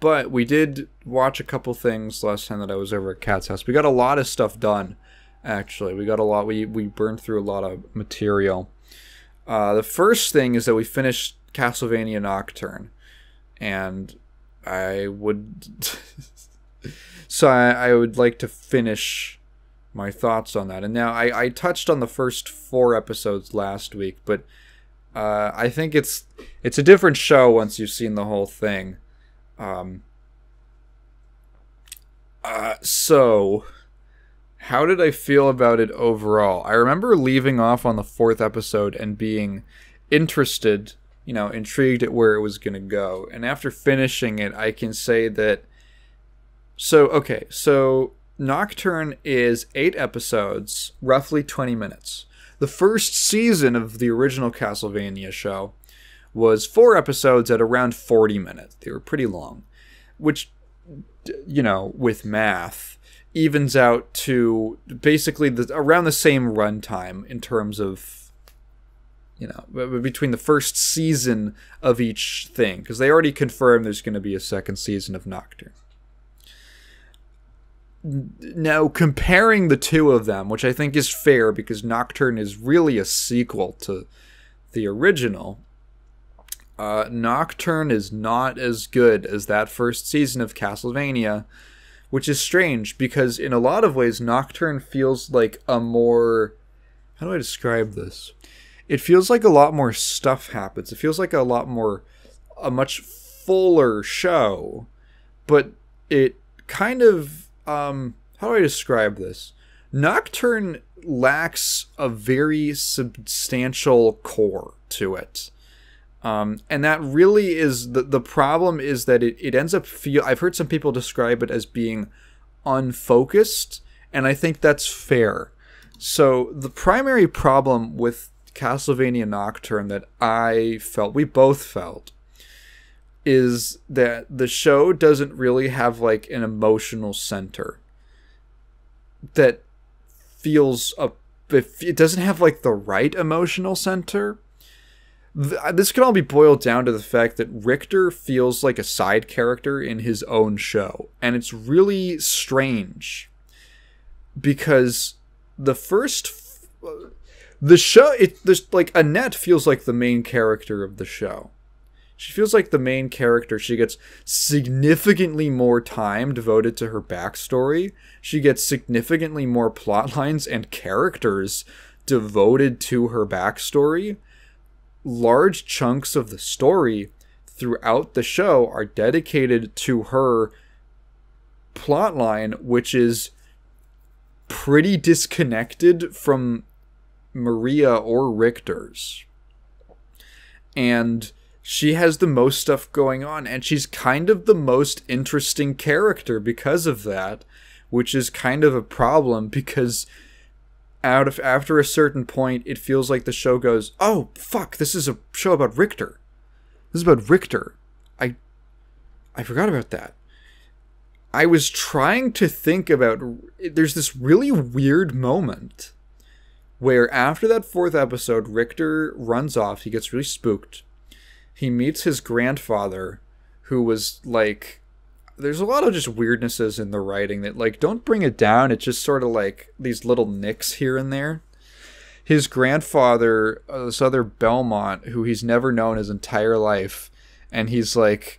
But we did watch a couple things last time that I was over at Kat's house. We got a lot of stuff done, actually. We got a lot. We burned through a lot of material. The first thing is that we finished Castlevania Nocturne. And I would... so I would like to finish my thoughts on that. And now I touched on the first 4 episodes last week, but I think it's a different show once you've seen the whole thing. So how did I feel about it overall? I remember leaving off on the 4th episode and being interested, intrigued at where it was going to go. And after finishing it, I can say that... So Nocturne is 8 episodes, roughly 20 minutes. The first season of the original Castlevania show was 4 episodes at around 40 minutes. They were pretty long, which, with math, evens out to basically around the same runtime in terms of, between the first season of each thing, because they already confirmed there's going to be a second season of Nocturne. Now, comparing the two of them, which I think is fair because Nocturne is really a sequel to the original, Nocturne is not as good as that first season of Castlevania, which is strange because in a lot of ways Nocturne feels like a more... How do I describe this? It feels like a lot more stuff happens. It feels like a much fuller show, but it kind of... how do I describe this? Nocturne lacks a very substantial core to it. And that really is the problem is that it ends up I've heard some people describe it as being unfocused, and I think that's fair. So the primary problem with Castlevania Nocturne that we both felt, is that the show doesn't really have like an emotional center that feels it doesn't have like the right emotional center. This can all be boiled down to the fact that Richter feels like a side character in his own show, and it's really strange because the show, like Annette feels like the main character of the show. She feels like the main character. She gets significantly more time devoted to her backstory. She gets significantly more plot lines and characters devoted to her backstory. Large chunks of the story throughout the show are dedicated to her plotline, which is pretty disconnected from Maria or Richter's. And she has the most stuff going on, and she's kind of the most interesting character because of that, which is kind of a problem because after a certain point, it feels like the show goes, oh, fuck, this is a show about Richter. This is about Richter. I forgot about that. I was trying to think about... There's this really weird moment where after that 4th episode, Richter runs off. He gets really spooked. He meets his grandfather, who was like... There's a lot of just weirdnesses in the writing that, like, don't bring it down. It's just sort of like these little nicks here and there. His grandfather, this other Belmont, who he's never known his entire life, and he's like,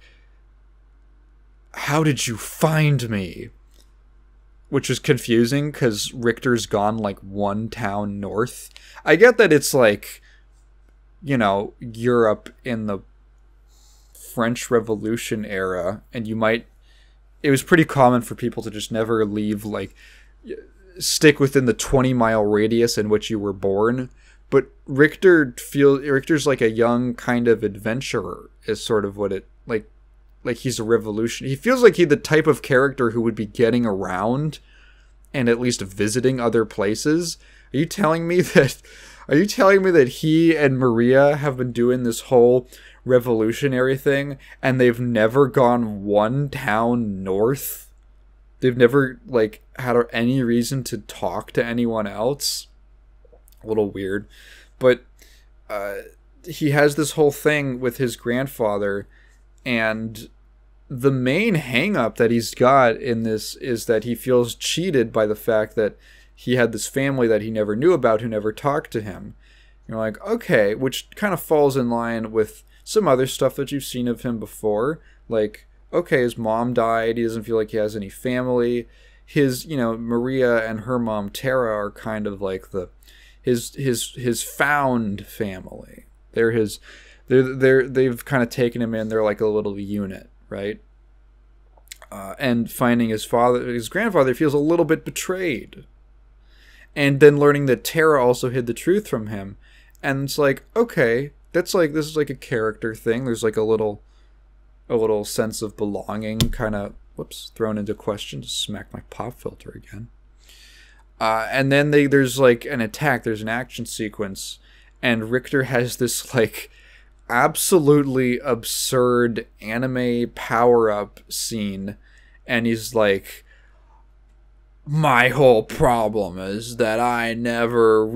how did you find me? Which was confusing because Richter's gone like one town north. I get that it's like, Europe in the French Revolution era, and it was pretty common for people to just never leave, like, stick within the 20-mile radius in which you were born. But Richter's like a young kind of adventurer, is sort of what it, like he's a revolution. He feels like he's the type of character who would be getting around and at least visiting other places. Are you telling me that he and Maria have been doing this whole revolutionary thing and they've never gone one town north? They've never, like, had any reason to talk to anyone else? A little weird. But he has this whole thing with his grandfather, and the main hang up that he's got in this is that he feels cheated by the fact that he had this family that he never knew about who never talked to him. You're like, okay, which kind of falls in line with some other stuff that you've seen of him before. Like, okay, his mom died. He doesn't feel like he has any family. His, Maria and her mom, Tara, are kind of like his found family. They've kind of taken him in. They're like a little unit, right? And finding his grandfather feels a little bit betrayed. And then learning that Tara also hid the truth from him. And it's like, okay, this is like a character thing. There's like a little sense of belonging kind of, thrown into question. Just smack my pop filter again. And then there's like an attack. There's an action sequence. And Richter has this like absolutely absurd anime power-up scene. And he's like, my whole problem is that I never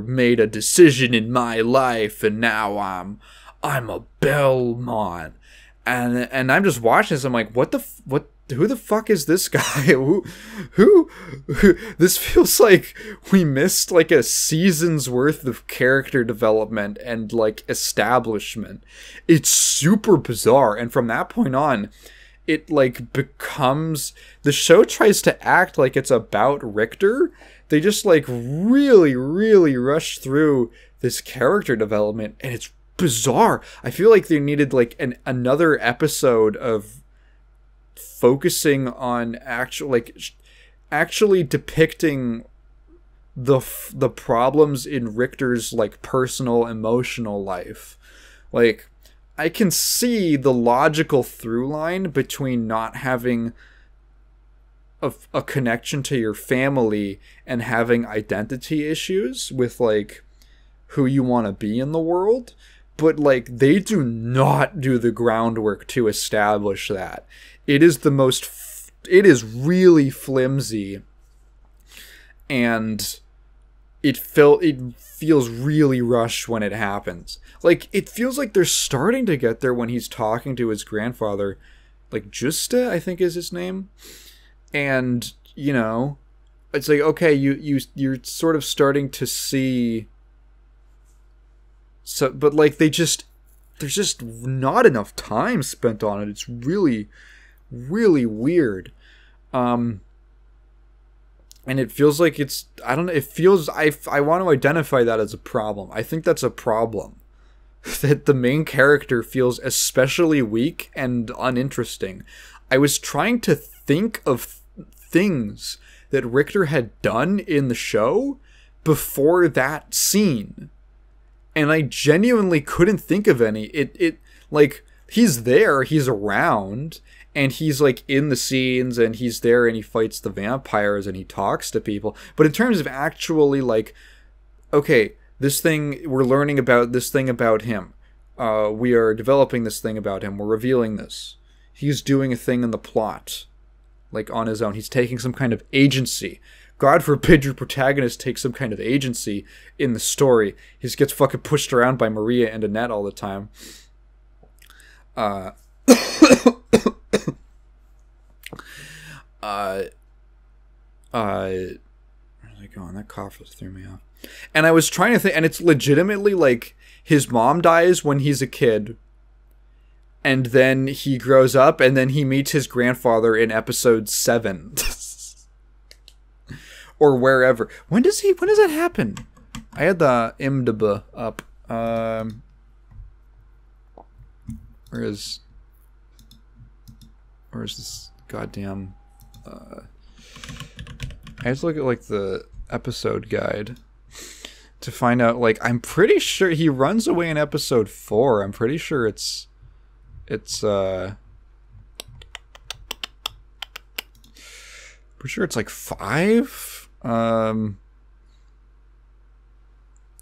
made a decision in my life, and now I'm a Belmont, and I'm just watching this. I'm like, who the fuck is this guy? who this feels like we missed like a season's worth of character development and like establishment. It's super bizarre, and from that point on, it like becomes, the show tries to act like it's about Richter. They just like really, really rush through this character development, and it's bizarre. I feel like they needed like another episode of focusing on actually depicting the problems in Richter's like personal emotional life. Like, I can see the logical through line between not having a connection to your family and having identity issues with like who you want to be in the world, but like they do not do the groundwork to establish that. It is really flimsy, and it feels really rushed when it happens. Like, it feels like they're starting to get there when he's talking to his grandfather, like Justa, I think is his name. And, it's like, okay, you're sort of starting to see, so, but like there's just not enough time spent on it. It's really, really weird. And it feels like I don't know, it feels, I want to identify that as a problem. I think that's a problem. That the main character feels especially weak and uninteresting. I was trying to think of things that Richter had done in the show before that scene, and I genuinely couldn't think of any. It like, he's there, he's around, and he's like in the scenes, and he's there, and he fights the vampires, and he talks to people. But in terms of actually like, okay, this thing, we're learning about this thing about him. We are developing this thing about him. We're revealing this. He's doing a thing in the plot, like on his own. He's taking some kind of agency. God forbid your protagonist takes some kind of agency in the story. He just gets fucking pushed around by Maria and Annette all the time. Where's it going? That cough just threw me off. And I was trying to think, and it's legitimately like his mom dies when he's a kid, and then he grows up, and then he meets his grandfather in episode 7. Or wherever. When does that happen? I had the IMDb up. Where's this goddamn I had to look at like the episode guide to find out, like, I'm pretty sure he runs away in episode 4. I'm pretty sure it's pretty sure it's like 5.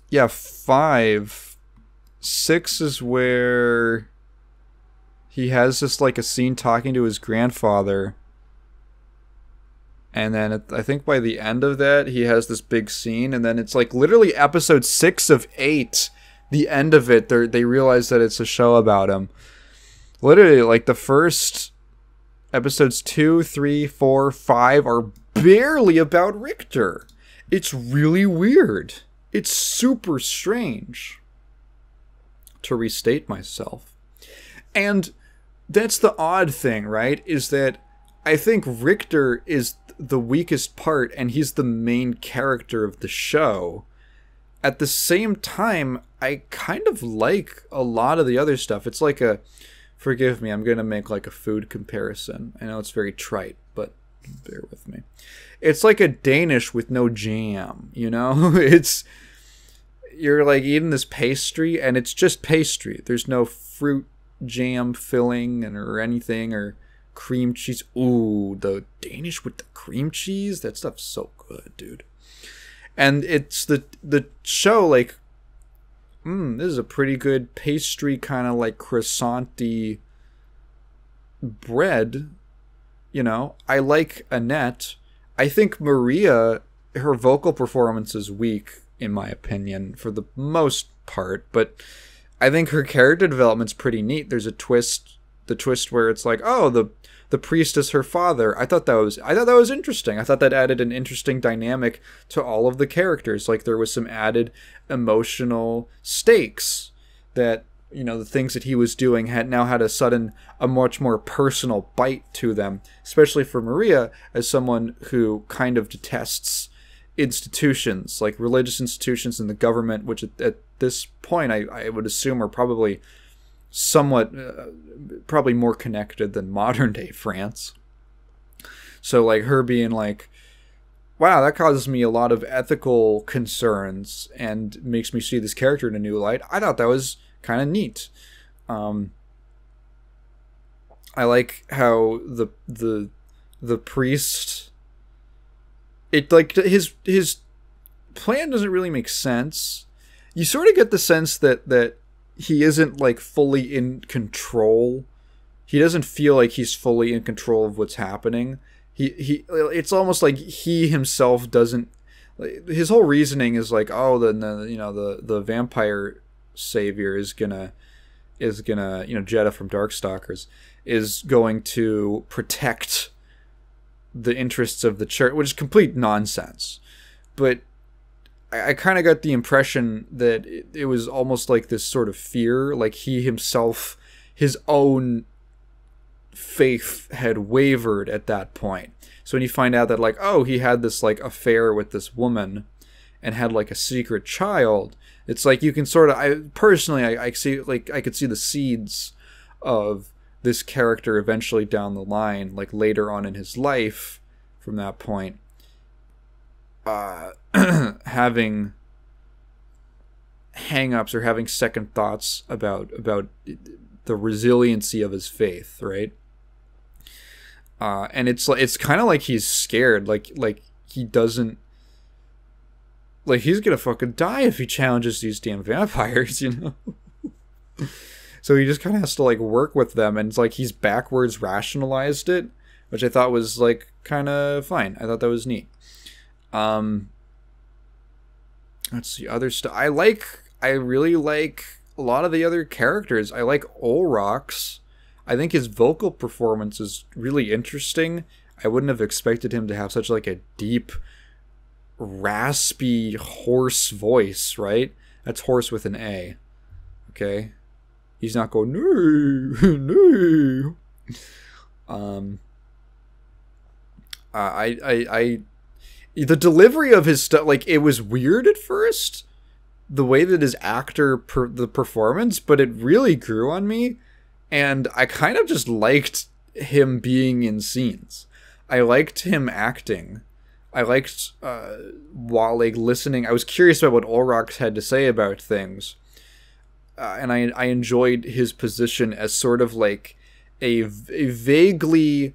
Yeah, 5. 6 is where he has this like a scene talking to his grandfather, and then I think by the end of that he has this big scene, and then it's like literally episode 6 of 8, the end of it, they realize that it's a show about him. Literally, like, the first episodes 2, 3, 4, 5 are barely about Richter. It's really weird. It's super strange, to restate myself. And that's the odd thing, right? Is that I think Richter is the weakest part, and he's the main character of the show. At the same time, I kind of like a lot of the other stuff. It's like a... Forgive me, I'm going to make like a food comparison. I know it's very trite, but bear with me. It's like a Danish with no jam, you know? It's... You're like eating this pastry, and it's just pastry. There's no fruit jam filling or anything, or cream cheese. Ooh, the Danish with the cream cheese? That stuff's so good, dude. And it's the show, like, this is a pretty good pastry, kind of like croissant-y bread. You know, I like Annette. I think Maria, her vocal performance is weak, in my opinion, for the most part, but I think her character development's pretty neat. There's a twist, the twist where it's like, oh, the priest is her father. I thought that was interesting. I thought that added an interesting dynamic to all of the characters. Like, there was some added emotional stakes that, you know, the things that he was doing had a much more personal bite to them, especially for Maria, as someone who kind of detests institutions, like religious institutions and the government, which at this point I would assume are probably somewhat probably more connected than modern day France. So like her being like, wow, that causes me a lot of ethical concerns and makes me see this character in a new light. I thought that was kind of neat. I like how the priest, it like his plan doesn't really make sense. You sort of get the sense that he isn't like fully in control. He doesn't feel like he's fully in control of what's happening. He it's almost like he himself doesn't, his whole reasoning is like, oh, the vampire savior is gonna Jeddah from Darkstalkers is going to protect the interests of the church, which is complete nonsense. But I kind of got the impression that it was almost like this sort of fear, like he himself, his own faith had wavered at that point. So when you find out that, like, oh, he had this like affair with this woman and had like a secret child, it's like you can sort of, I see, like, I could see the seeds of this character eventually down the line, like later on in his life, from that point, having hang-ups or having second thoughts about the resiliency of his faith, right? And it's kind of like he's scared, like he doesn't, like he's gonna fucking die if he challenges these damn vampires, you know? So he just kind of has to like work with them, and it's like he's backwards rationalized it, which I thought was like kind of fine. I thought that was neat. Let's see, other stuff. I really like a lot of the other characters. I like Olrox. I think his vocal performance is really interesting. I wouldn't have expected him to have such like a deep, raspy, hoarse voice, right? That's horse with an A. Okay? He's not going, no, no. The delivery of his stuff, like, it was weird at first, the way that his the performance, but it really grew on me, and I kind of just liked him being in scenes. I liked him acting. I liked, while, like, listening, I was curious about what Olrox had to say about things, and I enjoyed his position as sort of, like, a vaguely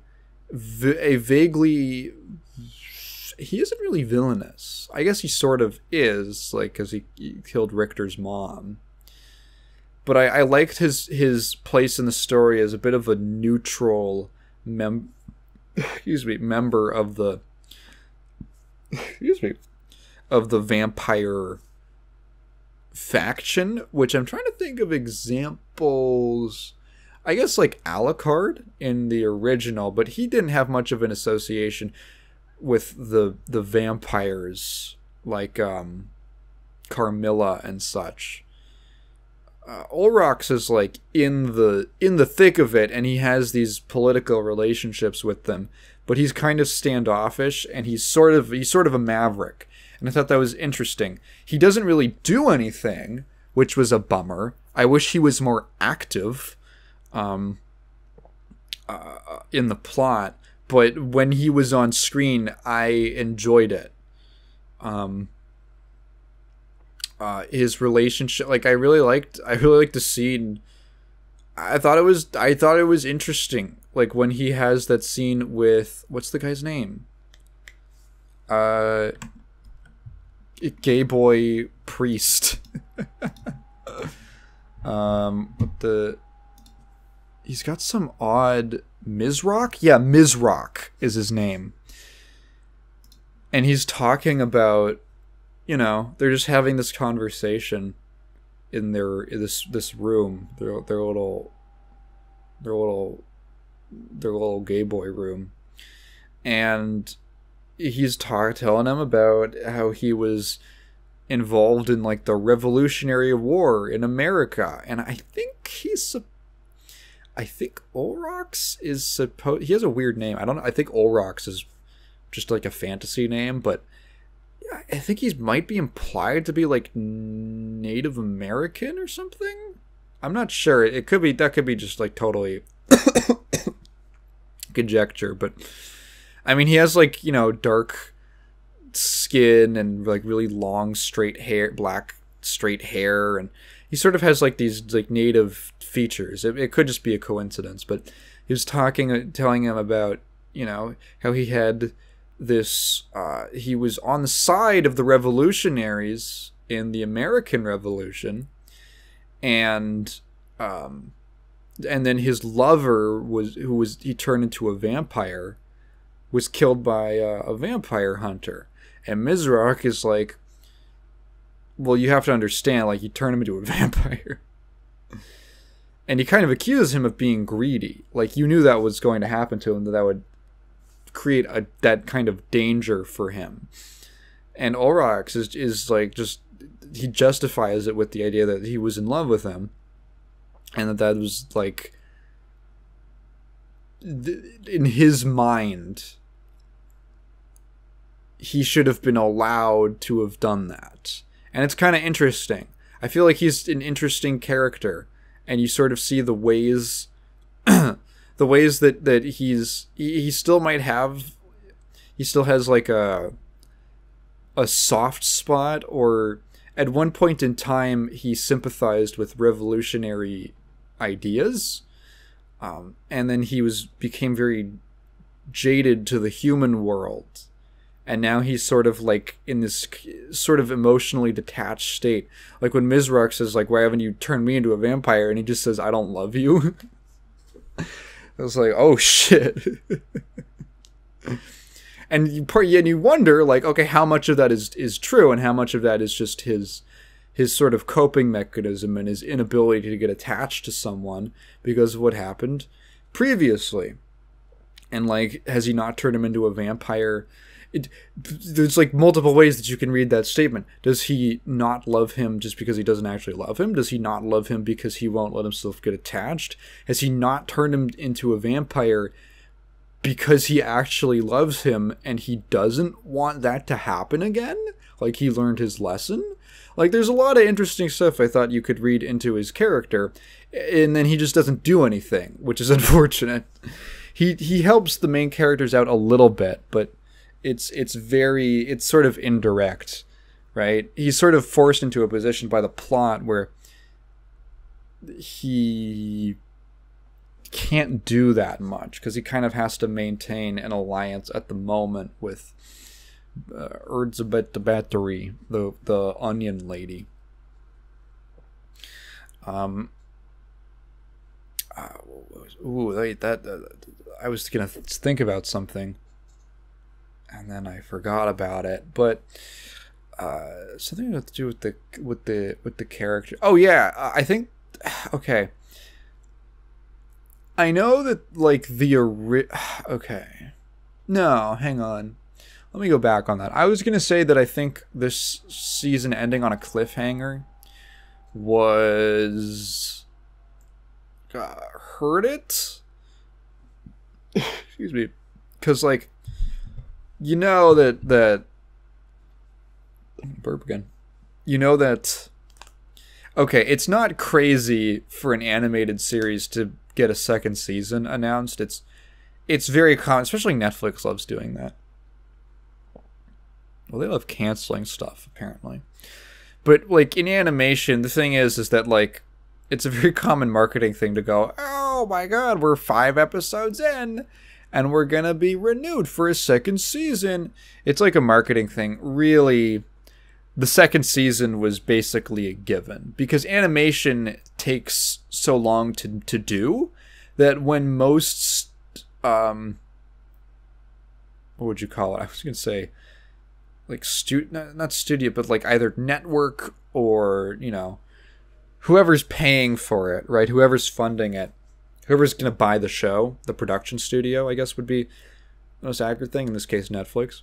he isn't really villainous. I guess he sort of is, like, because he killed Richter's mom. But I liked his place in the story as a bit of a neutral member of the of the vampire faction, which I'm trying to think of examples. I guess like Alucard in the original, but he didn't have much of an association with the vampires like Carmilla and such. Olrox is like in the thick of it, and he has these political relationships with them, but he's kind of standoffish, and he's sort of a maverick. And I thought that was interesting. He doesn't really do anything, which was a bummer. I wish he was more active in the plot, but when he was on screen, I enjoyed it. His relationship, like I really liked the scene. I thought it was interesting, like when he has that scene with, what's the guy's name? Gay boy priest. He's got some odd, Mizrock? Yeah, Mizrock is his name. And he's talking about, you know, they're just having this conversation in this room, their little gay boy room, and he's telling them about how he was involved in like the Revolutionary War in America, and I think Olrox is supposed. He has a weird name. I don't know. I think Olrox is just like a fantasy name, but I think he might be implied to be like Native American or something. I'm not sure. It could be, that could be just like totally conjecture, but I mean, he has like, you know, dark skin and like really long straight hair, black straight hair, and he sort of has like these like native features. It could just be a coincidence, but he was telling him about, you know, how he had this he was on the side of the revolutionaries in the American Revolution, and then his lover he turned into a vampire, was killed by a vampire hunter, and Mizrock is like, well, you have to understand, like, you turn him into a vampire. And he kind of accuses him of being greedy. Like, you knew that was going to happen to him, that would create that kind of danger for him. And Olrox is like, just, he justifies it with the idea that he was in love with him, and that was like, in his mind, he should have been allowed to have done that. And it's kind of interesting. I feel like he's an interesting character, and you sort of see the ways the ways that he still might have, he still has like a soft spot, or at one point in time he sympathized with revolutionary ideas, and then he became very jaded to the human world, and now he's sort of like in this sort of emotionally detached state. Like when Mizrock says, like, why haven't you turned me into a vampire? And he just says, I don't love you. I was like, oh shit. And you wonder, like, okay, how much of that is true, and how much of that is just his sort of coping mechanism and his inability to get attached to someone because of what happened previously. And like, has he not turned him into a vampire? There's like multiple ways that you can read that statement. Does he not love him just because he doesn't actually love him? Does he not love him because he won't let himself get attached? Has he not turned him into a vampire because he actually loves him and he doesn't want that to happen again? Like, he learned his lesson? Like, there's a lot of interesting stuff I thought you could read into his character, and then he just doesn't do anything, which is unfortunate. He helps the main characters out a little bit, but it's sort of indirect, right? He's sort of forced into a position by the plot where he can't do that much, because he kind of has to maintain an alliance at the moment with Erzabet the Battery, the onion lady. I was gonna think about something, and then I forgot about it. But something to do with the character. Oh yeah, I think, okay. I know that, like, okay. No, hang on. Let me go back on that. I was going to say that I think this season ending on a cliffhanger was... hurt it? Excuse me. Because, like, you know that... Burp again. You know that... Okay, it's not crazy for an animated series to get a second season announced. It's very common, especially Netflix loves doing that. Well, they love canceling stuff, apparently. But, like, in animation, the thing is that, like, it's a very common marketing thing to go, oh my god, we're 5 episodes in, and we're gonna be renewed for a second season. It's like a marketing thing. Really, the second season was basically a given, because animation takes so long to do that when most, what would you call it? I was gonna say, like, not studio, but like either network or, you know, whoever's paying for it, right? Whoever's funding it, whoever's going to buy the show, the production studio, I guess would be the most accurate thing, in this case Netflix.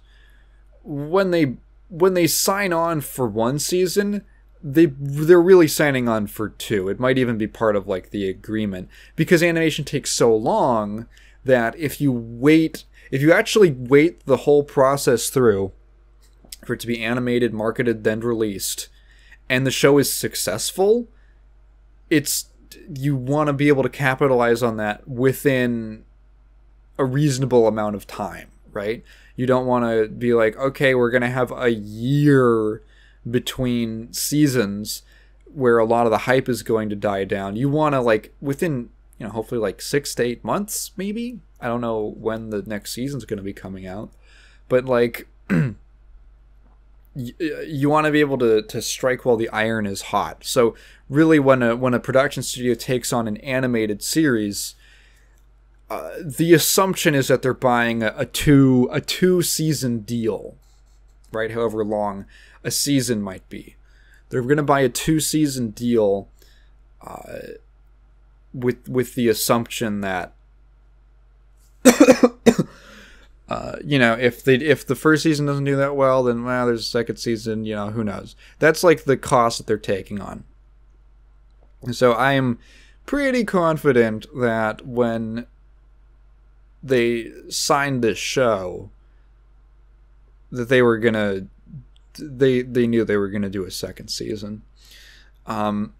When they sign on for one season, they're really signing on for 2. It might even be part of, like, the agreement, because animation takes so long that if you actually wait the whole process through for it to be animated, marketed, then released, and the show is successful, you want to be able to capitalize on that within a reasonable amount of time, right? You don't want to be like, okay, we're going to have a year between seasons where a lot of the hype is going to die down. You want to, like, within, you know, hopefully like 6 to 8 months, maybe. I don't know when the next season's going to be coming out, but, like, you want to be able to strike while the iron is hot. So really, when a production studio takes on an animated series, the assumption is that they're buying a two season deal, right? However long a season might be, they're going to buy a 2-season deal, with the assumption that you know, if the first season doesn't do that well, then, well, there's a second season, you know, who knows. That's like the cost that they're taking on. So I am pretty confident that when they signed this show, that they were gonna, they knew they were gonna do a second season. And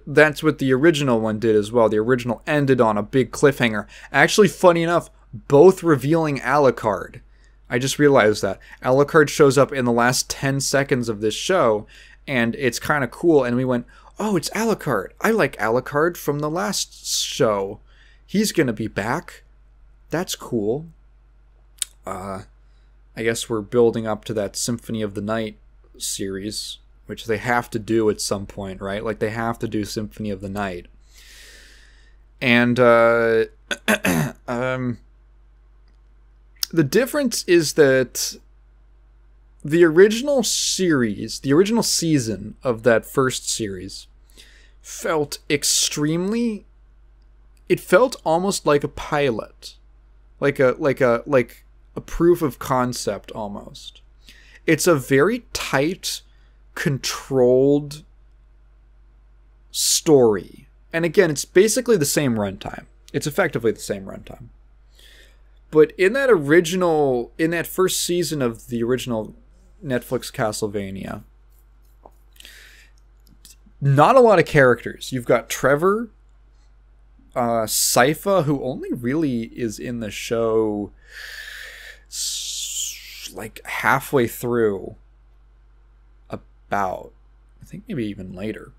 that's what the original one did as well. The original ended on a big cliffhanger. Actually, funny enough, both revealing Alucard. I just realized that. Alucard shows up in the last 10 seconds of this show, and it's kind of cool, and we went, oh, it's Alucard. I like Alucard from the last show. He's gonna be back. That's cool. I guess we're building up to that Symphony of the Night series, which they have to do at some point, right? Like, they have to do Symphony of the Night. And, the difference is that the original series, the original season of that first series, felt it felt almost like a pilot. Like a proof of concept, almost. It's a very tight, controlled story. And again, it's basically the same runtime. It's effectively the same runtime. But in that first season of the original Netflix Castlevania, not a lot of characters. You've got Trevor, Sypha, who only really is in the show like halfway through, about, I think maybe even later.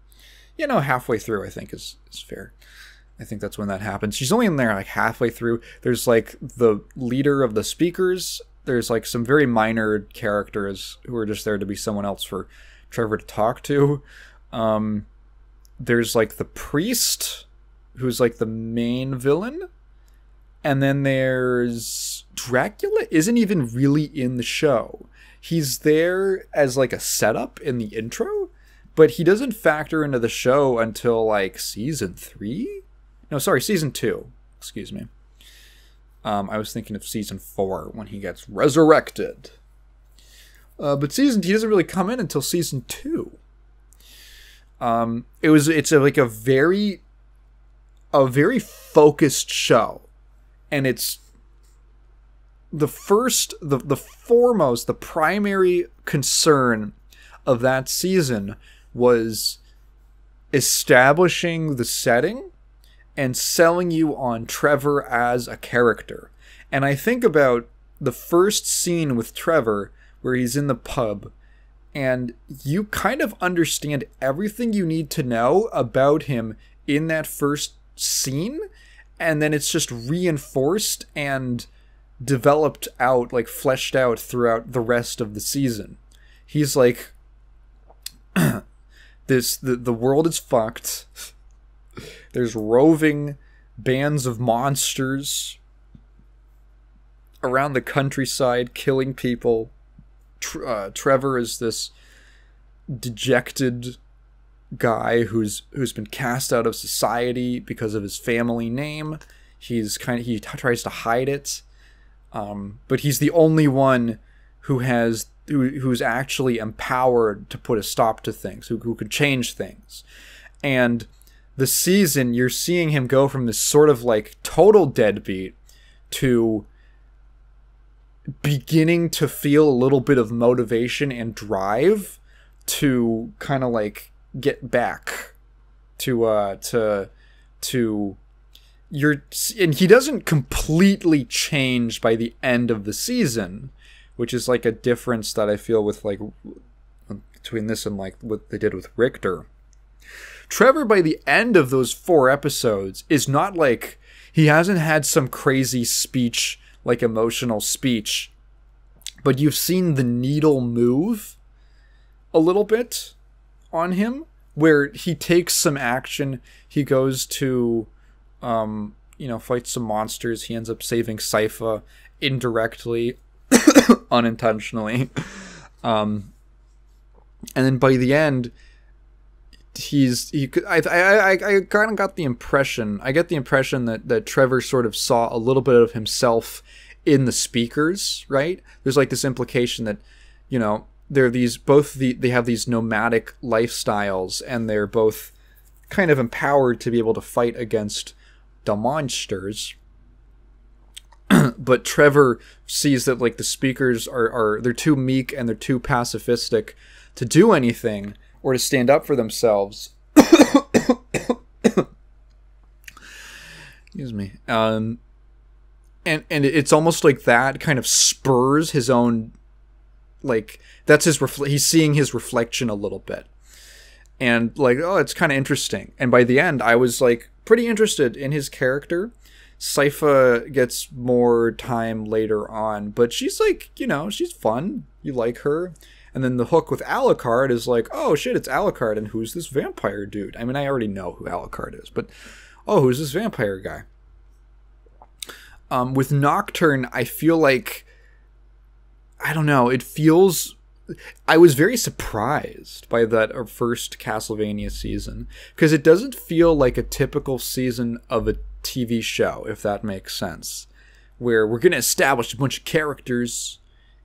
You know, halfway through, I think is fair. I think that's when that happens. She's only in there like halfway through. There's like the leader of the speakers. There's like some very minor characters who are just there to be someone else for Trevor to talk to. There's like the priest, who's like the main villain. And then there's Dracula isn't even really in the show. He's there as like a setup in the intro, but he doesn't factor into the show until like season 3. No, sorry, season 2. Excuse me. I was thinking of season 4 when he gets resurrected. But he doesn't really come in until season 2. It's a very focused show, and it's the primary concern of that season was establishing the setting and selling you on Trevor as a character. And I think about the first scene with Trevor where he's in the pub, and you kind of understand everything you need to know about him in that first scene, and then it's just reinforced and developed out, like fleshed out throughout the rest of the season. He's like, the world is fucked. There's roving bands of monsters around the countryside killing people. Trevor is this dejected guy who's been cast out of society because of his family name. He tries to hide it, but he's the only one who's actually empowered to put a stop to things, who can change things. And the season, you're seeing him go from this sort of like total deadbeat to beginning to feel a little bit of motivation and drive to kind of like get back to your, and he doesn't completely change by the end of the season, which is like a difference that I feel with like between this and like what they did with Richter. Trevor, by the end of those 4 episodes, is not like, he hasn't had some crazy speech, like emotional speech, but you've seen the needle move a little bit on him, where he takes some action. He goes to, fight some monsters. He ends up saving Sypha indirectly, unintentionally. And then by the end, I kind of got the impression, that Trevor sort of saw a little bit of himself in the speakers, right? There's like this implication that, they're they have these nomadic lifestyles, and they're both kind of empowered to be able to fight against the monsters. But Trevor sees that like the speakers they're too meek and they're too pacifistic to do anything or to stand up for themselves. Excuse me. And it's almost like that kind of spurs his own, like, that's his he's seeing his reflection a little bit. And like, oh, it's kind of interesting. And by the end, I was like pretty interested in his character. Sypha gets more time later on, but she's like, she's fun. You like her. And then the hook with Alucard is like, oh shit, it's Alucard, and who's this vampire dude? I mean, I already know who Alucard is, but oh, who's this vampire guy? With Nocturne, I feel like, I don't know, I was very surprised by that first Castlevania season, because it doesn't feel like a typical season of a TV show, if that makes sense, where we're going to establish a bunch of characters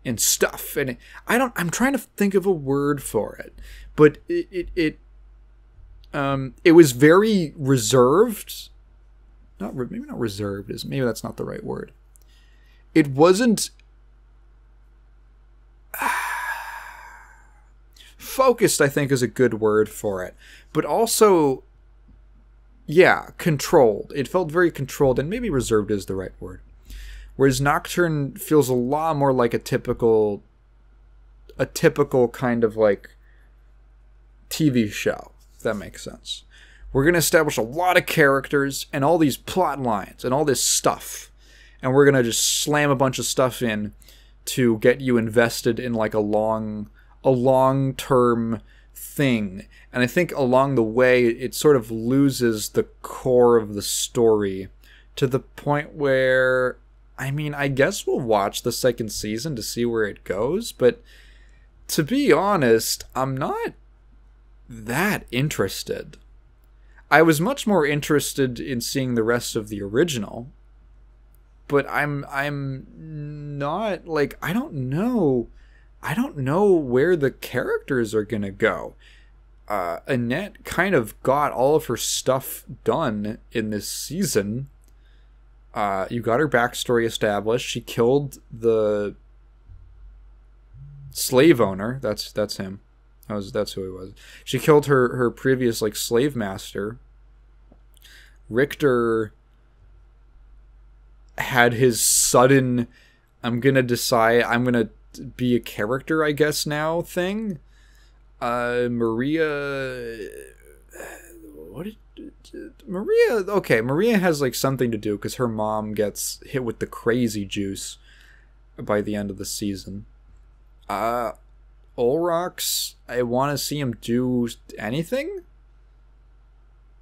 and stuff, and I'm trying to think of a word for it, but it was very reserved. Maybe not reserved, maybe that's not the right word. It wasn't focused, I think, is a good word for it, but also, yeah, controlled. It felt very controlled, and maybe reserved is the right word. Whereas Nocturne feels a lot more like a typical kind of like TV show, if that makes sense. We're going to establish a lot of characters and all these plot lines and all this stuff, and we're going to just slam a bunch of stuff in to get you invested in like a long-term thing. And I think along the way, it sort of loses the core of the story to the point where, I mean, I guess we'll watch the second season to see where it goes, but to be honest, I'm not that interested. I was much more interested in seeing the rest of the original, but I'm not, like, I don't know where the characters are gonna go. Annette kind of got all of her stuff done in this season. You got her backstory established. She killed the slave owner. That's him. That's who he was. She killed her previous, like, slave master. Richter had his sudden, I'm gonna decide I'm gonna be a character, I guess, now thing. Maria, Maria has, like, something to do because her mom gets hit with the crazy juice by the end of the season. Olrox, I want to see him do anything.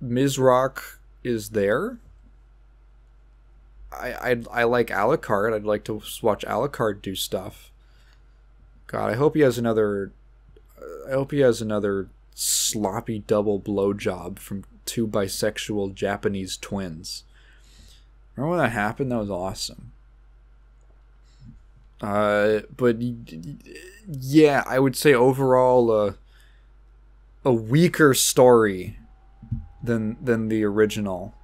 Mizrock is there. I like Alucard. I'd like to watch Alucard do stuff. God, I hope he has another sloppy double blowjob from two bisexual Japanese twins. Remember when that happened? That was awesome. But yeah, I would say overall a weaker story than the original.